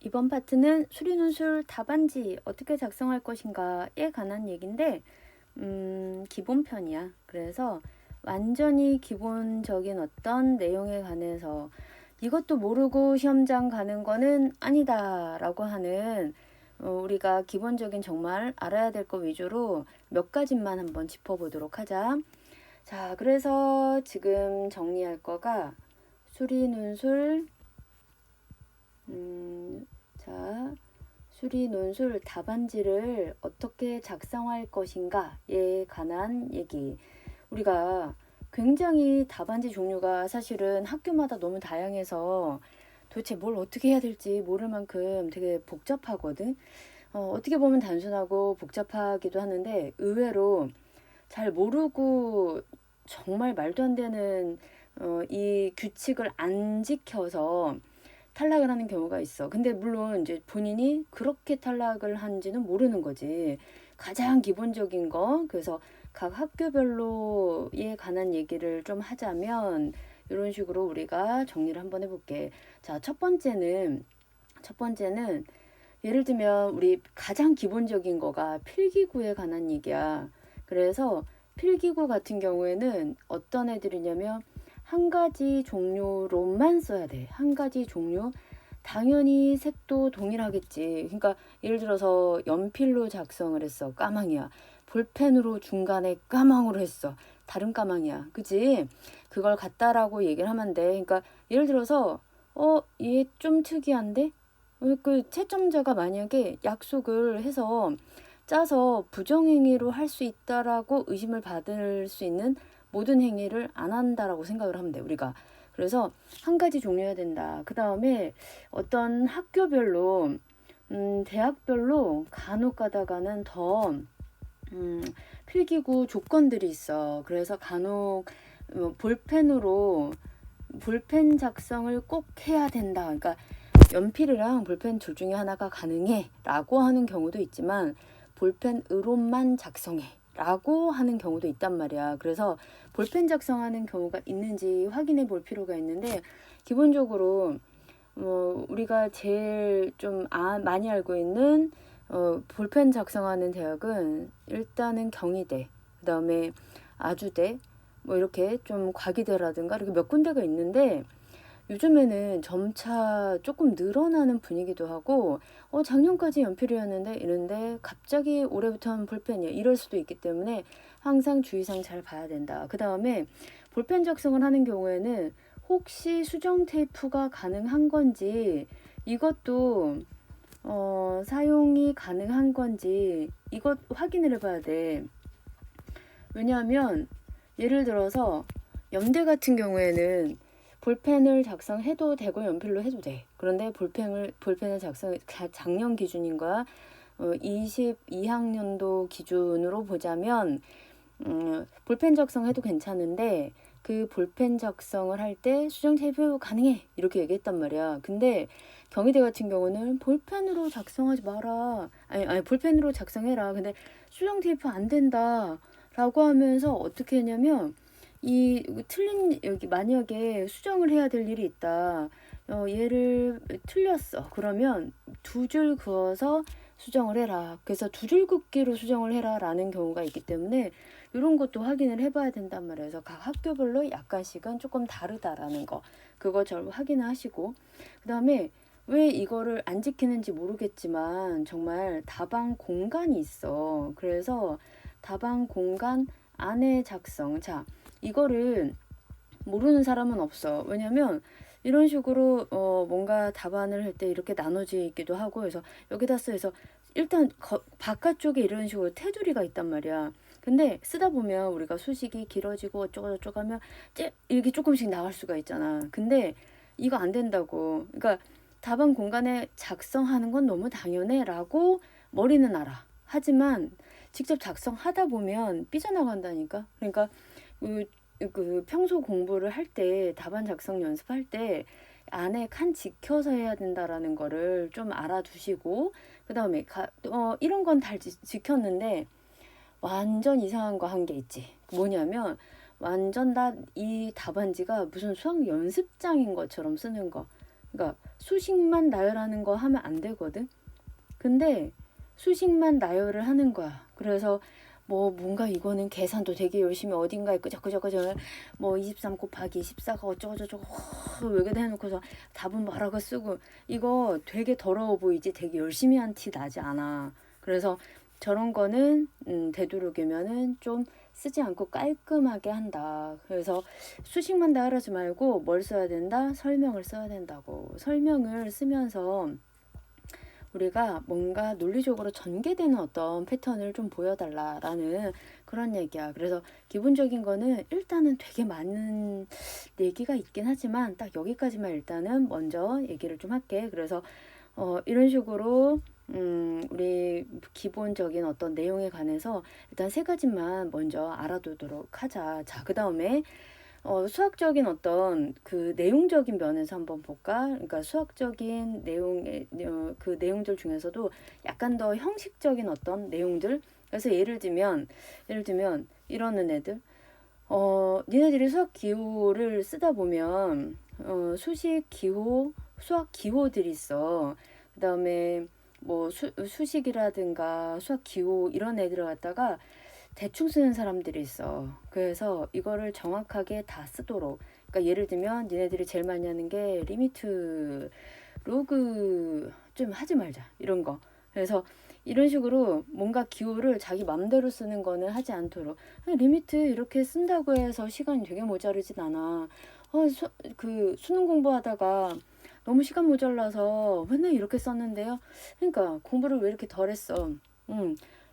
이번 파트는 수리논술 답안지 어떻게 작성할 것인가에 관한 얘기인데 기본편이야. 그래서 완전히 기본적인 어떤 내용에 관해서 이것도 모르고 시험장 가는 거는 아니다 라고 하는 우리가 기본적인 정말 알아야 될 거 위주로 몇 가지만 한번 짚어보도록 하자. 자, 그래서 지금 정리할 거가 수리논술 자, 수리논술 답안지를 어떻게 작성할 것인가에 관한 얘기. 우리가 굉장히 답안지 종류가 사실은 학교마다 너무 다양해서 도대체 뭘 어떻게 해야 될지 모를 만큼 되게 복잡하거든. 어떻게 보면 단순하고 복잡하기도 하는데 의외로 잘 모르고 정말 말도 안 되는 이 규칙을 안 지켜서 탈락을 하는 경우가 있어. 근데 물론 이제 본인이 그렇게 탈락을 한지는 모르는 거지. 가장 기본적인 거, 그래서 각 학교별로에 관한 얘기를 좀 하자면 이런 식으로 우리가 정리를 한번 해볼게. 자, 첫 번째는 예를 들면 우리 가장 기본적인 거가 필기구에 관한 얘기야. 그래서 필기구 같은 경우에는 어떤 애들이냐면 한 가지 종류로만 써야 돼. 한 가지 종류. 당연히 색도 동일하겠지. 그러니까 예를 들어서 연필로 작성을 했어. 까망이야. 볼펜으로 중간에 까망으로 했어. 다른 까망이야. 그지? 그걸 같다라고 얘기를 하면 돼. 그러니까 예를 들어서 얘 좀 특이한데? 그 채점자가 만약에 약속을 해서 짜서 부정행위로 할 수 있다라고 의심을 받을 수 있는 모든 행위를 안 한다라고 생각을 하면 돼, 우리가. 그래서 한 가지 종류여야 된다. 그 다음에 어떤 학교별로, 대학별로 간혹 가다가는 더, 필기구 조건들이 있어. 그래서 간혹 볼펜 작성을 꼭 해야 된다. 그러니까 연필이랑 볼펜 둘 중에 하나가 가능해 라고 하는 경우도 있지만 볼펜으로만 작성해 라고 하는 경우도 있단 말이야. 그래서 볼펜 작성하는 경우가 있는지 확인해 볼 필요가 있는데 기본적으로 우리가 제일 좀 많이 알고 있는 볼펜 작성하는 대학은 일단은 경희대, 그 다음에 아주대, 뭐 이렇게 좀 과기대라든가 이렇게 몇 군데가 있는데 요즘에는 점차 조금 늘어나는 분위기도 하고 작년까지 연필이었는데 이런데 갑자기 올해부터는 볼펜이야 이럴 수도 있기 때문에 항상 주의사항 잘 봐야 된다. 그 다음에 볼펜 작성을 하는 경우에는 혹시 수정 테이프가 가능한 건지 이것도 사용이 가능한 건지 이것 확인을 해봐야 돼. 왜냐하면 예를 들어서 연대 같은 경우에는 볼펜을 작성해도 되고 연필로 해도 돼. 그런데 볼펜을 작년 기준인가 22학년도 기준으로 보자면 볼펜 작성해도 괜찮은데 그 볼펜 작성을 할 때 수정 테이프 가능해 이렇게 얘기했단 말이야. 근데 경희대 같은 경우는 볼펜으로 작성하지 마라. 아니 볼펜으로 작성해라. 근데 수정 테이프 안 된다. 라고 하면서 어떻게 했냐면 이 틀린 여기 만약에 수정을 해야 될 일이 있다. 얘를 틀렸어. 그러면 두 줄 그어서 수정을 해라. 그래서 두 줄 긋기로 수정을 해라 라는 경우가 있기 때문에 이런 것도 확인을 해봐야 된단 말이에요. 그래서 각 학교별로 약간씩은 조금 다르다라는 거. 그거 잘 확인하시고 그 다음에 왜 이거를 안 지키는지 모르겠지만 정말 다방 공간이 있어. 그래서 다방 공간 안에 작성. 자, 이거를 모르는 사람은 없어. 왜냐면 이런 식으로 뭔가 답안을 할 때 이렇게 나눠져 있기도 하고 그래서 여기다 써서 일단 바깥쪽에 이런 식으로 테두리가 있단 말이야. 근데 쓰다 보면 우리가 수식이 길어지고 어쩌고저쩌고 하면 이렇게 조금씩 나갈 수가 있잖아. 근데 이거 안 된다고. 그러니까 답안 공간에 작성하는 건 너무 당연해 라고 머리는 알아. 하지만 직접 작성하다 보면 삐져나간다니까. 그러니까 그 평소 공부를 할 때 답안 작성 연습할 때 안에 칸 지켜서 해야 된다라는 거를 좀 알아두시고 그 다음에 이런 건 다 지켰는데 완전 이상한 거 한 게 있지. 뭐냐면 완전 이 답안지가 무슨 수학 연습장인 것처럼 쓰는 거. 그러니까 수식만 나열하는 거 하면 안 되거든. 근데 수식만 나열을 하는 거야. 그래서 뭐 뭔가 이거는 계산도 되게 열심히 어딘가에 끄적끄적끄적 뭐 23 곱하기 14가 어쩌고저쩌고 외계다 해놓고서 답은 뭐라고 쓰고 이거 되게 더러워 보이지 되게 열심히 한 티 나지 않아. 그래서 저런 거는 되도록이면은 좀 쓰지 않고 깔끔하게 한다. 그래서 수식만 다 하지 말고 뭘 써야 된다? 설명을 써야 된다고. 설명을 쓰면서 우리가 뭔가 논리적으로 전개되는 어떤 패턴을 좀 보여달라라는 그런 얘기야. 그래서 기본적인 거는 일단은 되게 많은 얘기가 있긴 하지만 딱 여기까지만 일단은 먼저 얘기를 좀 할게. 그래서 이런 식으로 우리 기본적인 어떤 내용에 관해서 일단 세 가지만 먼저 알아두도록 하자. 자, 그 다음에 수학적인 어떤 그 내용적인 면에서 한번 볼까? 그러니까 수학적인 내용의 그 내용들 중에서도 약간 더 형식적인 어떤 내용들. 그래서 예를 들면 이러는 애들. 니네들이 수학 기호를 쓰다 보면 수식 기호, 수학 기호들이 있어. 그다음에 뭐 수식이라든가 수학 기호 이런 애들을 갖다가 대충 쓰는 사람들이 있어. 그래서 이거를 정확하게 다 쓰도록. 그러니까 예를 들면 니네들이 제일 많이 하는 게 리미트, 로그 좀 하지 말자 이런 거. 그래서 이런 식으로 뭔가 기호를 자기 맘대로 쓰는 거는 하지 않도록. 리미트 이렇게 쓴다고 해서 시간이 되게 모자르진 않아. 그 수능 공부하다가 너무 시간 모자라서 맨날 이렇게 썼는데요. 그러니까 공부를 왜 이렇게 덜 했어?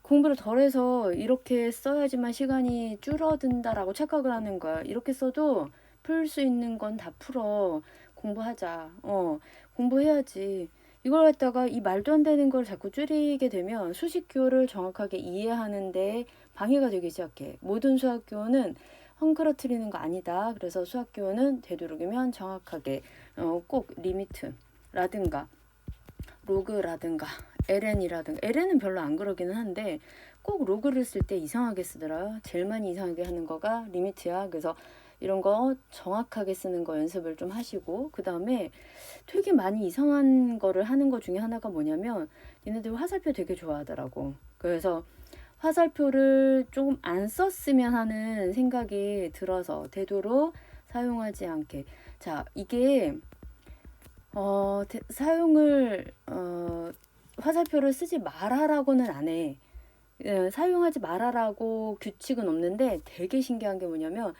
공부를 덜 해서 이렇게 써야지만 시간이 줄어든다라고 착각을 하는 거야. 이렇게 써도 풀 수 있는 건 다 풀어. 공부하자. 공부해야지. 이걸 갖다가 이 말도 안 되는 걸 자꾸 줄이게 되면 수식 기호를 정확하게 이해하는데 방해가 되기 시작해. 모든 수학 기호는 헝클어트리는 거 아니다. 그래서 수학 기호는 되도록이면 정확하게 꼭 리미트라든가 로그라든가 ln이라든가 ln은 별로 안 그러기는 한데 꼭 로그를 쓸 때 이상하게 쓰더라. 제일 많이 이상하게 하는 거가 리미트야. 그래서 이런 거 정확하게 쓰는 거 연습을 좀 하시고 그 다음에 되게 많이 이상한 거를 하는 거 중에 하나가 뭐냐면 얘네들 화살표 되게 좋아하더라고. 그래서 화살표를 조금 안 썼으면 하는 생각이 들어서 되도록 사용하지 않게. 자, 이게 사용을 화살표를 쓰지 말아라고는 안 해. 사용하지 말아라고 규칙은 없는데 되게 신기한 게 뭐냐면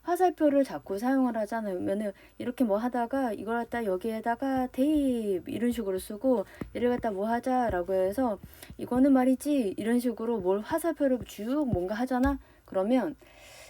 화살표를 자꾸 사용을 하지 않으면은 이렇게 뭐 하다가 이걸 갖다 여기에다가 테이프 이런 식으로 쓰고 얘를 갖다 뭐 하자라고 해서 이거는 말이지 이런 식으로 뭘 화살표를 쭉 뭔가 하잖아. 그러면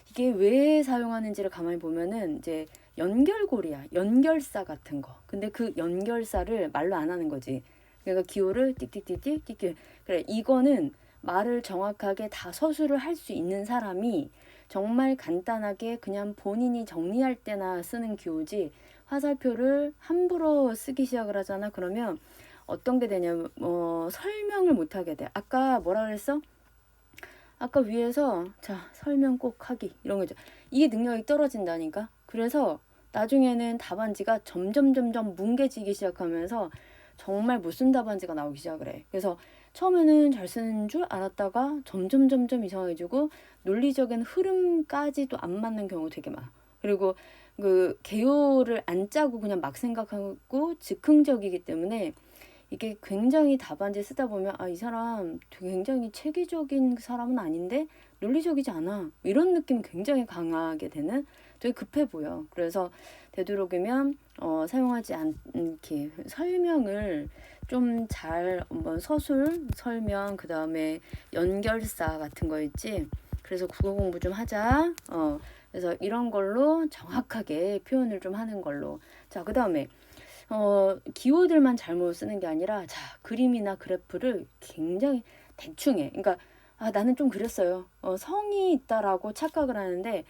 이게 왜 사용하는지를 가만히 보면은 이제 연결고리야. 연결사 같은 거. 근데 그 연결사를 말로 안 하는 거지. 그러니까 기호를 띡띡띡띡 띡띡. 그래, 이거는 말을 정확하게 다 서술을 할 수 있는 사람이 정말 간단하게 그냥 본인이 정리할 때나 쓰는 기호지 화살표를 함부로 쓰기 시작을 하잖아. 그러면 어떤 게 되냐면 설명을 못 하게 돼. 아까 뭐라 그랬어? 아까 위에서 자 설명 꼭 하기 이런 거죠. 이게 능력이 떨어진다니까. 그래서 나중에는 답안지가 점점 뭉개지기 시작하면서 정말 못 쓴 답안지가 나오기 시작을 해. 그래서 처음에는 잘 쓰는 줄 알았다가 점점 이상해지고 논리적인 흐름까지도 안 맞는 경우 되게 많아. 그리고 그 개요를 안 짜고 그냥 막 생각하고 즉흥적이기 때문에 이게 굉장히 답안지 쓰다 보면 이 사람 굉장히 체계적인 사람은 아닌데 논리적이지 않아. 이런 느낌이 굉장히 강하게 되는 되게 급해 보여. 그래서 되도록이면 사용하지 않게 설명을 좀 잘 한번 서술, 설명, 그 다음에 연결사 같은 거 있지. 그래서 국어 공부 좀 하자. 그래서 이런 걸로 정확하게 표현을 좀 하는 걸로. 자, 그 다음에 기호들만 잘못 쓰는 게 아니라 자 그림이나 그래프를 굉장히 대충 해. 그러니까 나는 좀 그랬어요. 성이 있다라고 착각을 하는데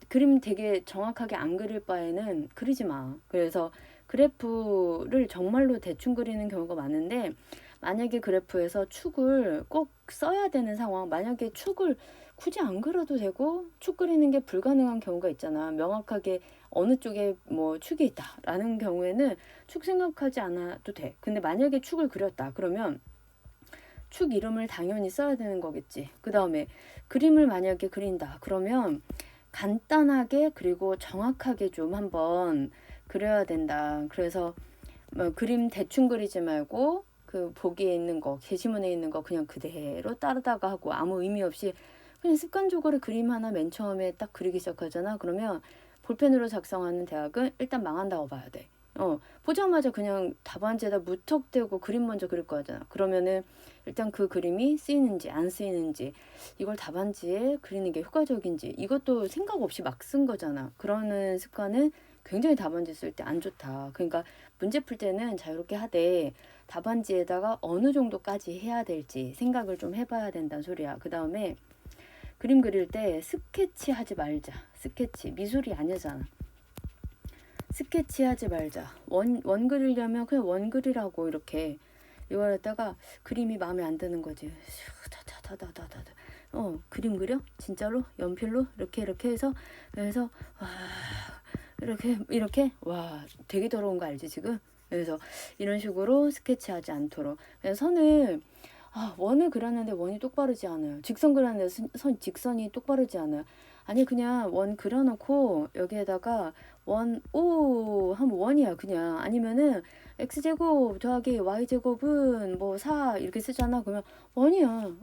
그림 되게 정확하게 안 그릴 바에는 그리지 마. 그래서 그래프를 정말로 대충 그리는 경우가 많은데 만약에 그래프에서 축을 꼭 써야 되는 상황, 만약에 축을 굳이 안 그려도 되고 축 그리는 게 불가능한 경우가 있잖아. 명확하게 어느 쪽에 뭐 축이 있다라는 경우에는 축 생각하지 않아도 돼. 근데 만약에 축을 그렸다 그러면 축 이름을 당연히 써야 되는 거겠지. 그 다음에 그림을 만약에 그린다 그러면 간단하게 그리고 정확하게 좀 한번 그려야 된다. 그래서 뭐 그림 대충 그리지 말고 그 보기에 있는 거, 게시문에 있는 거 그냥 그대로 따르다가 하고 아무 의미 없이 그냥 습관적으로 그림 하나 맨 처음에 딱 그리기 시작하잖아. 그러면 볼펜으로 작성하는 대학은 일단 망한다고 봐야 돼. 보자마자 그냥 답안지에다 무턱대고 그림 먼저 그릴 거잖아. 그러면은 일단 그 그림이 쓰이는지 안 쓰이는지 이걸 답안지에 그리는 게 효과적인지 이것도 생각 없이 막 쓴 거잖아. 그러는 습관은 굉장히 답안지 쓸 때 안 좋다. 그러니까 문제 풀 때는 자유롭게 하되 답안지에다가 어느 정도까지 해야 될지 생각을 좀 해봐야 된다는 소리야. 그 다음에 그림 그릴 때 스케치 하지 말자. 스케치 미술이 아니잖아. 스케치 하지 말자. 원 그리려면 그냥 원 그리라고 이렇게 이걸 했다가 그림이 마음에 안 드는 거지. 다다다다다다. 그림 그려? 진짜로? 연필로? 이렇게 해서 와 이렇게 와 되게 더러운 거 알지 지금? 그래서 이런 식으로 스케치하지 않도록. 그래서 선을 원을 그렸는데 원이 똑바르지 않아요. 직선 그렸는데 직선이 똑바르지 않아요. 아니 그냥 원 그려놓고 여기에다가 하면 원이야 그냥. 아니면은 x제곱 더하기 y제곱은 뭐 4 이렇게 쓰잖아. 그러면 원이야.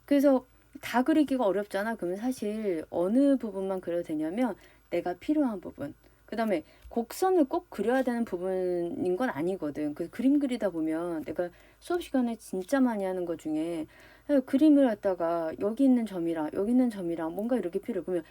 그래서 다 그리기가 어렵잖아. 그러면 사실 어느 부분만 그려도 되냐면 내가 필요한 부분. 그 다음에 곡선을 꼭 그려야 되는 부분인 건 아니거든. 그 그림 그리다 보면 내가 수업 시간에 진짜 많이 하는 것 중에 그림을 갖다가 여기 있는 점이랑 여기 있는 점이랑 뭔가 이렇게 필요해. 그러면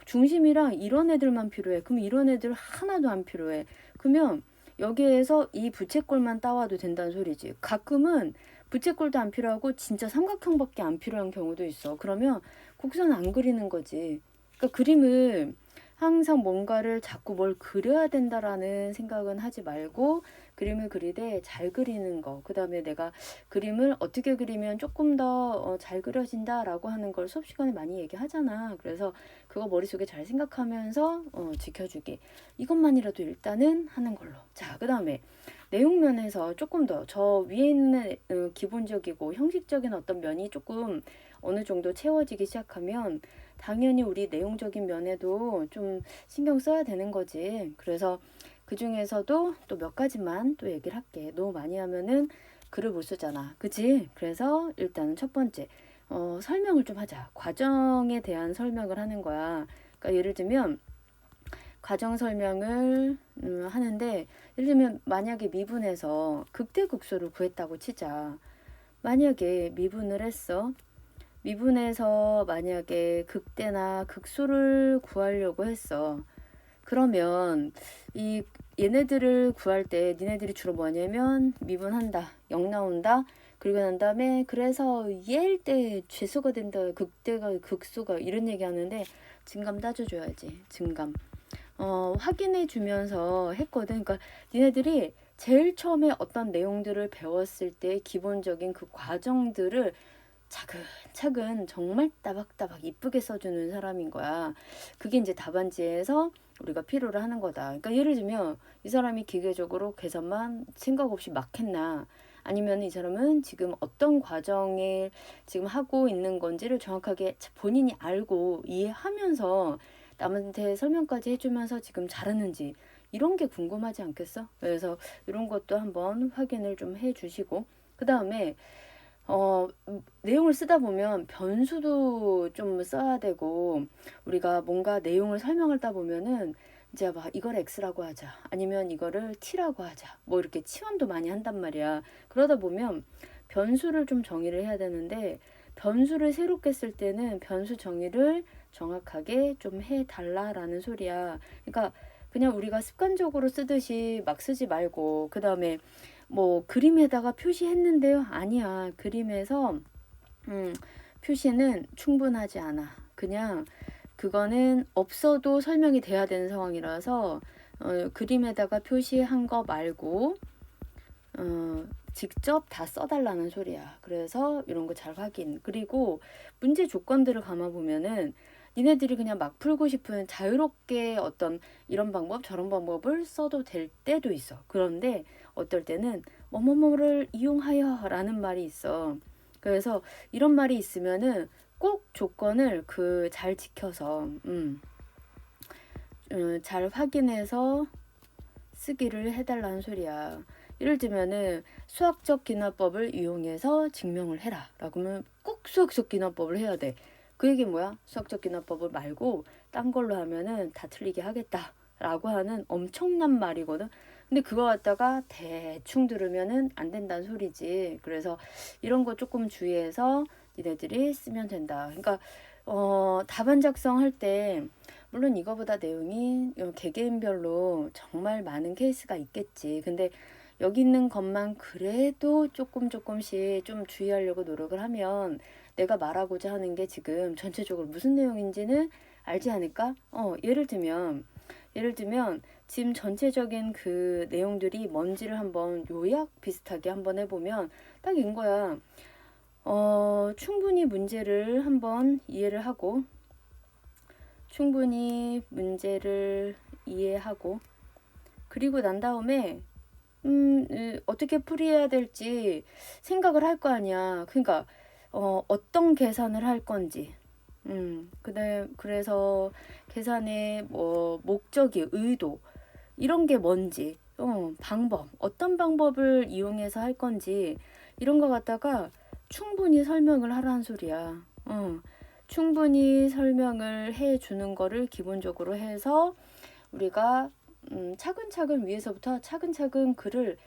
중심이랑 이런 애들만 필요해. 그럼 이런 애들 하나도 안 필요해. 그러면 여기에서 이 부채꼴만 따와도 된다는 소리지. 가끔은 부채꼴도 안 필요하고 진짜 삼각형밖에 안 필요한 경우도 있어. 그러면 곡선 안 그리는 거지. 그러니까 그림을 항상 뭔가를 자꾸 뭘 그려야 된다라는 생각은 하지 말고 그림을 그리되 잘 그리는 거. 그 다음에 내가 그림을 어떻게 그리면 조금 더 잘 그려진다라고 하는 걸 수업 시간에 많이 얘기하잖아. 그래서 그거 머릿속에 잘 생각하면서 지켜주기. 이것만이라도 일단은 하는 걸로. 자, 그 다음에 내용면에서 조금 더 저 위에 있는 기본적이고 형식적인 어떤 면이 조금 어느 정도 채워지기 시작하면 당연히 우리 내용적인 면에도 좀 신경 써야 되는 거지. 그래서 그 중에서도 또 몇 가지만 또 얘기를 할게. 너무 많이 하면은 글을 못 쓰잖아. 그치? 그래서 일단은 첫 번째, 설명을 좀 하자. 과정에 대한 설명을 하는 거야. 그러니까 예를 들면, 과정 설명을 하는데, 예를 들면 만약에 미분에서 극대극소를 구했다고 치자. 만약에 미분을 했어. 미분에서 만약에 극대나 극소를 구하려고 했어. 그러면 이 얘네들을 구할 때 니네들이 주로 뭐냐면 미분한다. 0 나온다. 그리고 난 다음에 그래서 얘일 때 죄수가 된다. 극대가 극소가 이런 얘기 하는데 증감 따져줘야지. 증감. 확인해 주면서 했거든. 그러니까 니네들이 제일 처음에 어떤 내용들을 배웠을 때 기본적인 그 과정들을 차근차근 정말 따박따박 이쁘게 써주는 사람인 거야. 그게 이제 답안지에서 우리가 필요로 하는 거다. 그러니까 예를 들면 이 사람이 기계적으로 계산만 생각 없이 막 했나 아니면 이 사람은 지금 어떤 과정에 지금 하고 있는 건지를 정확하게 본인이 알고 이해하면서 남한테 설명까지 해주면서 지금 잘하는지 이런 게 궁금하지 않겠어? 그래서 이런 것도 한번 확인을 좀 해주시고 그 다음에 내용을 쓰다 보면 변수도 좀 써야 되고 우리가 뭔가 내용을 설명하다 보면은 이제 막 이걸 X라고 하자 아니면 이거를 T라고 하자 뭐 이렇게 치환도 많이 한단 말이야. 그러다 보면 변수를 좀 정의를 해야 되는데 변수를 새롭게 쓸 때는 변수 정의를 정확하게 좀 해달라라는 소리야. 그러니까 그냥 우리가 습관적으로 쓰듯이 막 쓰지 말고 그 다음에 뭐 그림에다가 표시했는데요. 아니야. 그림에서 표시는 충분하지 않아. 그냥 그거는 없어도 설명이 돼야 되는 상황이라서 그림에다가 표시한 거 말고 직접 다 써달라는 소리야. 그래서 이런 거 잘 확인. 그리고 문제 조건들을 감아보면은 니네들이 그냥 막 풀고 싶은 자유롭게 어떤 이런 방법 저런 방법을 써도 될 때도 있어. 그런데 어떨 때는 뭐뭐뭐를 이용하여 라는 말이 있어. 그래서 이런 말이 있으면은 꼭 조건을 잘 지켜서 잘 확인해서 쓰기를 해달라는 소리야. 예를 들면은 수학적 기납법을 이용해서 증명을 해라 라고 하면 꼭 수학적 기납법을 해야 돼. 그 얘기 뭐야? 수학적 기납법을 말고 딴 걸로 하면은 다 틀리게 하겠다 라고 하는 엄청난 말이거든. 근데 그거 갖다가 대충 들으면은 안 된다는 소리지. 그래서 이런 거 조금 주의해서 니네들이 쓰면 된다. 그러니까 답안 작성할 때 물론 이거보다 내용이 개개인별로 정말 많은 케이스가 있겠지. 근데 여기 있는 것만 그래도 조금씩 좀 주의하려고 노력을 하면 내가 말하고자 하는 게 지금 전체적으로 무슨 내용인지는 알지 않을까? 예를 들면 지금 전체적인 그 내용들이 뭔지를 한번 요약 비슷하게 한번 해보면 딱 이거야. 충분히 문제를 한번 이해를 하고 그리고 난 다음에 어떻게 풀이해야 될지 생각을 할 거 아니야. 그러니까 어떤 계산을 할 건지 그래서 계산의 뭐 목적이 의도 이런 게 뭔지 방법 어떤 방법을 이용해서 할 건지 이런 거 갖다가 충분히 설명을 하라는 소리야. 충분히 설명을 해주는 거를 기본적으로 해서 우리가 차근차근 위에서부터 차근차근 글을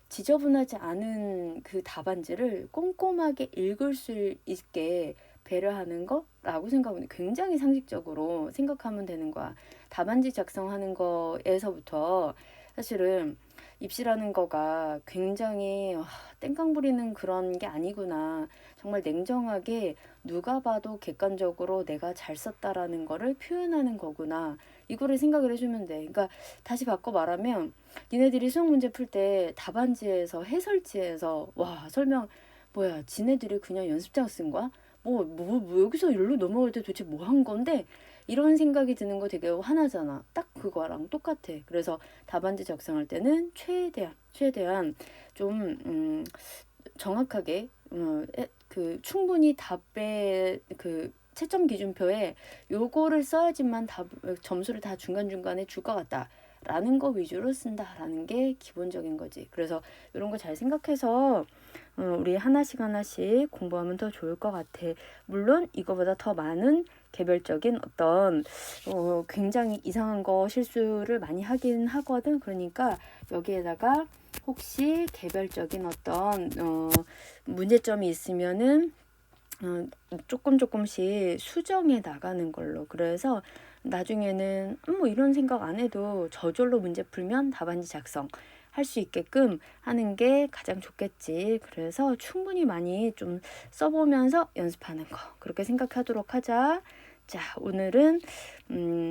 지저분하지 않은 그 답안지를 꼼꼼하게 읽을 수 있게 배려하는 거라고 생각하면 굉장히 상식적으로 생각하면 되는 거야. 답안지 작성하는 거에서부터 사실은 입시라는 거가 굉장히 땡깡 부리는 그런 게 아니구나. 정말 냉정하게 누가 봐도 객관적으로 내가 잘 썼다라는 거를 표현하는 거구나. 이거를 생각을 해주면 돼. 그러니까 다시 바꿔 말하면 니네들이 수학 문제 풀 때 답안지에서 해설지에서 와 설명 뭐야 지네들이 그냥 연습장 쓴 거야? 뭐 여기서 여기로 넘어갈 때 도대체 뭐 한 건데? 이런 생각이 드는 거 되게 화나잖아. 딱 그거랑 똑같아. 그래서 답안지 작성할 때는 최대한 좀 정확하게 충분히 답의 채점 기준표에 요거를 써야지만 점수를 다 중간중간에 줄 것 같다. 라는 거 위주로 쓴다라는 게 기본적인 거지. 그래서 이런 거 잘 생각해서 우리 하나씩 공부하면 더 좋을 것 같아. 물론 이거보다 더 많은 개별적인 어떤 굉장히 이상한 거 실수를 많이 하긴 하거든. 그러니까 여기에다가 혹시 개별적인 어떤 문제점이 있으면은 조금씩 수정해 나가는 걸로. 그래서 나중에는 뭐 이런 생각 안 해도 저절로 문제 풀면 답안지 작성 할 수 있게끔 하는 게 가장 좋겠지. 그래서 충분히 많이 좀 써보면서 연습하는 거 그렇게 생각하도록 하자. 자, 오늘은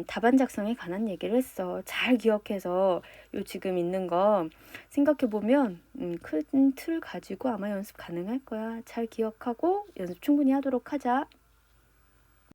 답안 작성에 관한 얘기를 했어. 잘 기억해서 요 지금 있는 거 생각해보면 큰 틀 가지고 아마 연습 가능할 거야. 잘 기억하고 연습 충분히 하도록 하자.